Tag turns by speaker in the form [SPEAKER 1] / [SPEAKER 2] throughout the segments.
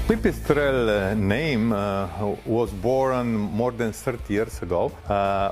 [SPEAKER 1] Pipistrel name was born more than 30 years ago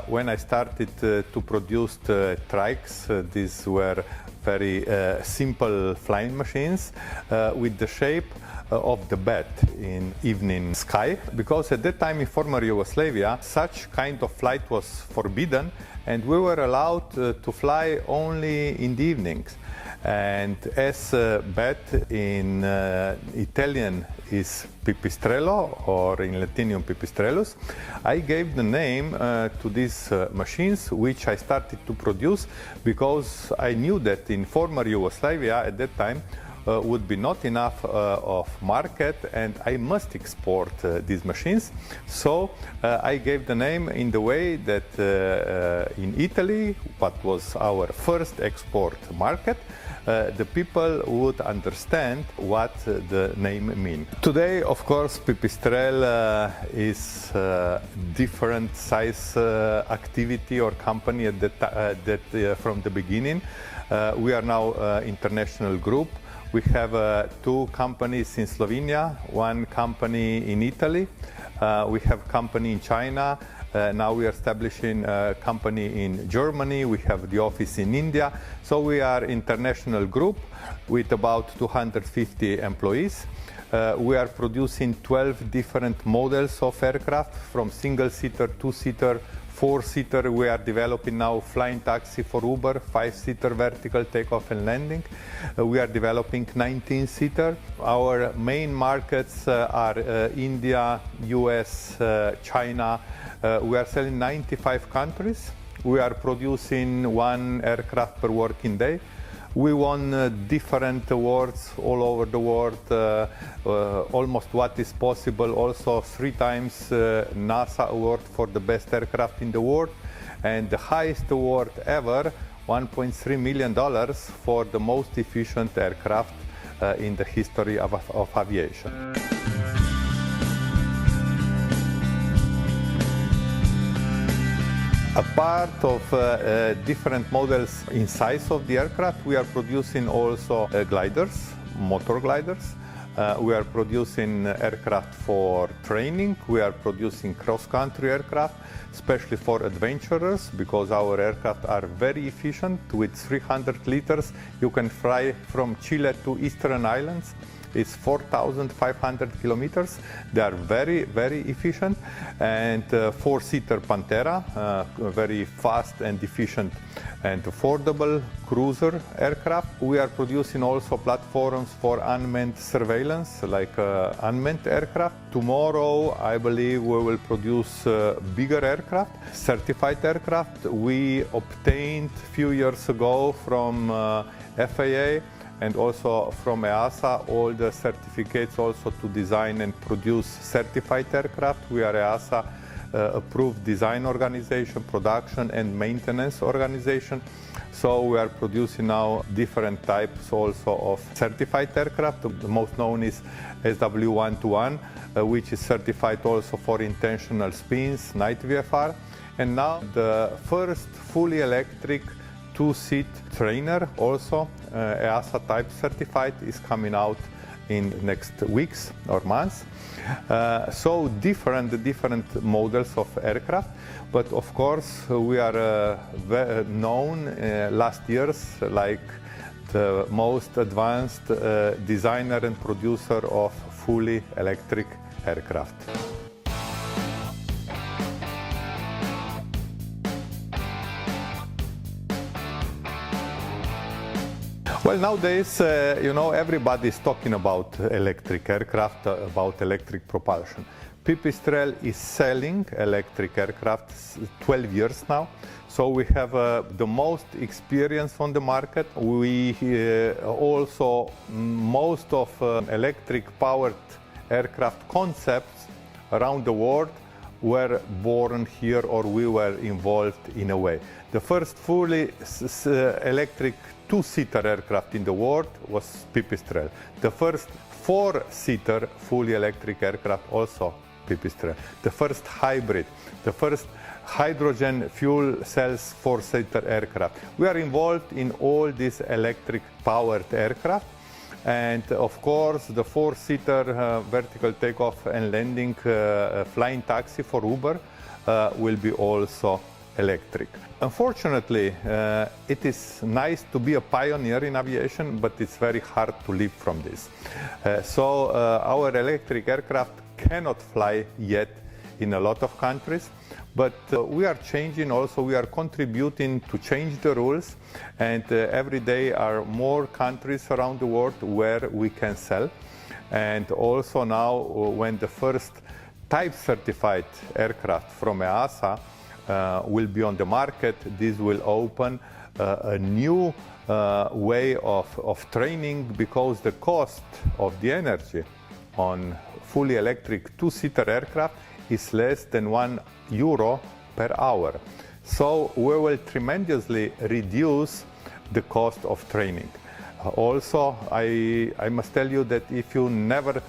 [SPEAKER 1] when I started to produce trikes. These were very simple flying machines with the shape of the bat in evening sky, because at that time in former Yugoslavia such kind of flight was forbidden and we were allowed to fly only in the evenings. And as bat in Italian is Pipistrello, or in Latinium Pipistrellus, I gave the name to these machines, which I started to produce because I knew that in former Yugoslavia at that time would be not enough of market and I must export these machines. So I gave the name in the way that in Italy, what was our first export market, the people would understand what the name means. Today, of course, Pipistrel is different size activity or company at that from the beginning. We are now international group. We have two companies in Slovenia, one company in Italy, we have company in China, now we are establishing a company in Germany, we have the office in India. So we are international group with about 250 employees. We are producing 12 different models of aircraft, from single-seater, two-seater, four-seater. We are developing now flying taxi for Uber, five-seater vertical takeoff and landing. We are developing 19-seater. Our main markets are India, US, China. We are selling 95 countries. We are producing one aircraft per working day. We won different awards all over the world, almost what is possible, also 3 times NASA award for the best aircraft in the world, and the highest award ever, $1.3 million for the most efficient aircraft in the history of aviation. A part of different models in size of the aircraft, we are producing also gliders, motor gliders. We are producing aircraft for training. We are producing cross-country aircraft, especially for adventurers, because our aircraft are very efficient. With 300 liters, you can fly from Chile to Eastern Islands. It's 4,500 kilometers. They are very, very efficient. And four-seater Pantera, very fast and efficient and affordable cruiser aircraft. We are producing also platforms for unmanned surveillance, like unmanned aircraft. Tomorrow, I believe, we will produce bigger aircraft, certified aircraft. We obtained a few years ago from FAA and also from EASA all the certificates also to design and produce certified aircraft. We are EASA approved design organization, production and maintenance organization. So we are producing now different types also of certified aircraft. The most known is SW121, which is certified also for intentional spins, night VFR. And now the first fully electric two-seat trainer, also EASA type certified, is coming out in next weeks or months. So different models of aircraft, but of course we are known last years like the most advanced designer and producer of fully electric aircraft. Well, nowadays, everybody is talking about electric aircraft, about electric propulsion. Pipistrel is selling electric aircraft 12 years now, so we have the most experience on the market. We also, most of electric-powered aircraft concepts around the world were born here, or we were involved in a way. The first fully electric two-seater aircraft in the world was Pipistrel. The first four-seater fully electric aircraft also Pipistrel. The first hybrid, the first hydrogen fuel cells four-seater aircraft. We are involved in all these electric-powered aircraft. And of course, the four-seater vertical takeoff and landing flying taxi for Uber will be also electric. Unfortunately, it is nice to be a pioneer in aviation, but it's very hard to live from this. So our electric aircraft cannot fly yet in a lot of countries, but we are changing also, we are contributing to change the rules, and every day are more countries around the world where we can sell. And also now, when the first type certified aircraft from EASA will be on the market, this will open a new way of training, because the cost of the energy on fully electric two-seater aircraft is less than €1 per hour. So we will tremendously reduce the cost of training. Also, I must tell you that if you never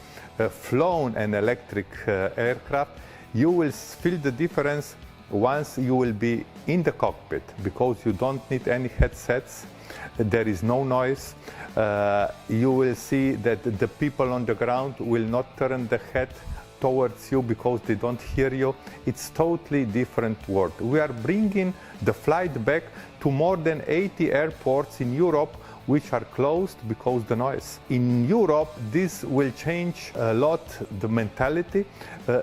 [SPEAKER 1] flown an electric aircraft, you will feel the difference once you will be in the cockpit, because you don't need any headsets, there is no noise. You will see that the people on the ground will not turn the head towards you because they don't hear you. It's totally different world. We are bringing the flight back to more than 80 airports in Europe which are closed because of the noise. In Europe, this will change a lot the mentality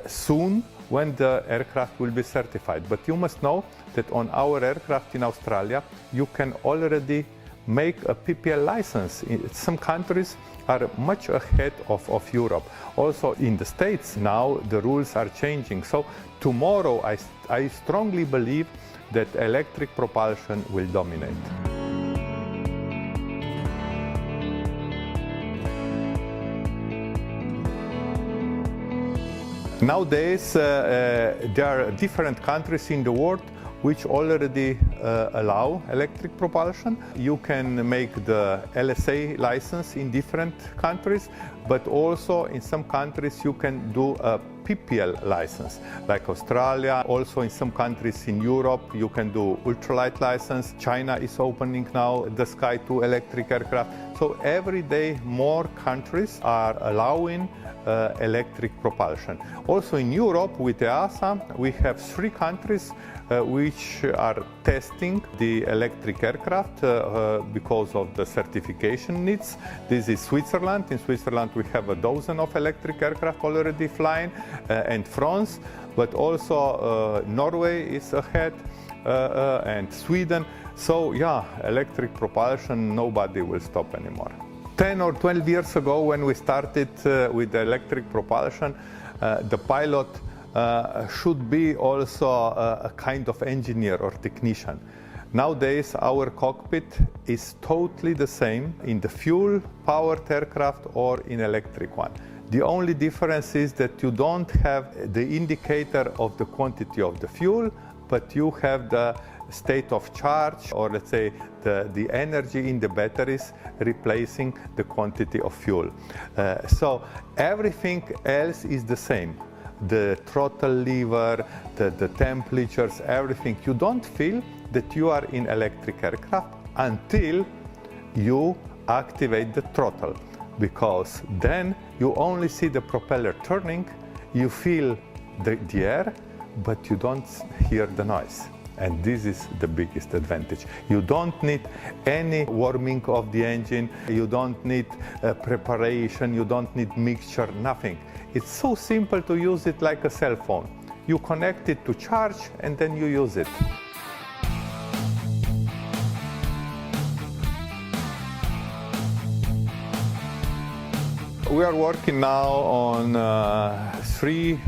[SPEAKER 1] soon when the aircraft will be certified. But you must know that on our aircraft in Australia, you can already make a PPL license. Some countries are much ahead of Europe. Also in the States now the rules are changing. So tomorrow I strongly believe that electric propulsion will dominate. Nowadays there are different countries in the world which already allow electric propulsion. You can make the LSA license in different countries, but also in some countries you can do a PPL license, like Australia. Also in some countries in Europe you can do ultralight license. China is opening now the sky to electric aircraft. So every day more countries are allowing electric propulsion. Also in Europe with EASA we have 3 countries which are testing the electric aircraft because of the certification needs. This is Switzerland. In Switzerland we have a dozen of electric aircraft already flying, and France, but also Norway is ahead, and Sweden. So yeah, electric propulsion, nobody will stop anymore. 10 or 12 years ago when we started with electric propulsion, the pilot should be also a kind of engineer or technician. Nowadays our cockpit is totally the same in the fuel-powered aircraft or in electric one. The only difference is that you don't have the indicator of the quantity of the fuel, but you have the state of charge, or let's say the energy in the batteries replacing the quantity of fuel. So everything else is the same. The throttle lever, the temperatures, everything. You don't feel that you are in electric aircraft until you activate the throttle, because then you only see the propeller turning, you feel the air, but you don't hear the noise. And this is the biggest advantage. You don't need any warming of the engine, you don't need preparation, you don't need mixture, nothing. It's so simple to use it like a cell phone. You connect it to charge and then you use it. We are working now on 3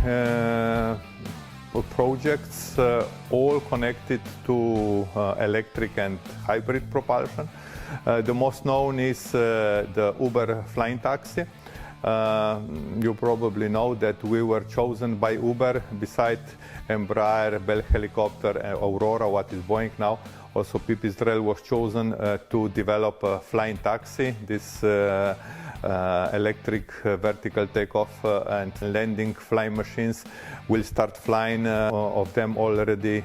[SPEAKER 1] projects, all connected to electric and hybrid propulsion. The most known is the Uber flying taxi. You probably know that we were chosen by Uber, beside Embraer, Bell Helicopter, Aurora, what is Boeing now. Also Pipistrel was chosen to develop a flying taxi. This electric vertical takeoff and landing flying machines will start flying of them already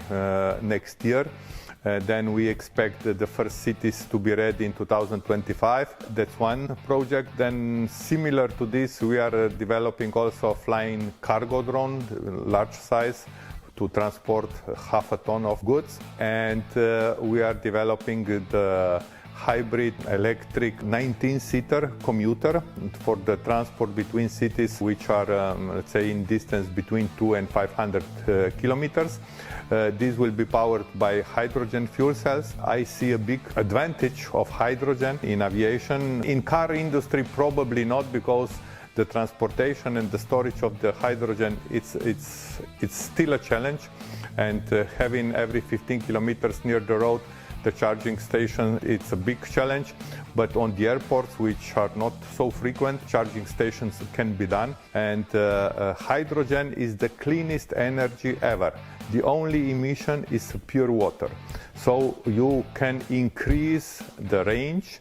[SPEAKER 1] next year. Then we expect the first cities to be ready in 2025. That's one project. Then similar to this, we are developing also a flying cargo drone, large size, to transport half a ton of goods. And we are developing the hybrid electric 19-seater commuter for the transport between cities which are, let's say, in distance between 200 and 500 kilometers. This will be powered by hydrogen fuel cells. I see a big advantage of hydrogen in aviation. In car industry, probably not, because the transportation and the storage of the hydrogen, it's still a challenge. And having every 15 kilometers near the road the charging station, it's a big challenge. But on the airports, which are not so frequent, charging stations can be done. And hydrogen is the cleanest energy ever. The only emission is pure water. So you can increase the range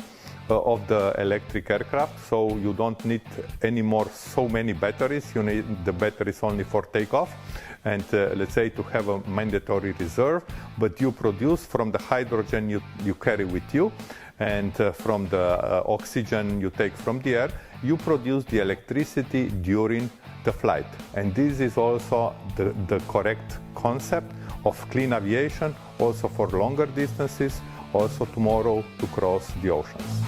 [SPEAKER 1] of the electric aircraft, so you don't need anymore so many batteries. You need the batteries only for takeoff and let's say to have a mandatory reserve, but you produce from the hydrogen you carry with you, and from the oxygen you take from the air, you produce the electricity during the flight. And this is also the correct concept of clean aviation, also for longer distances, also tomorrow to cross the oceans.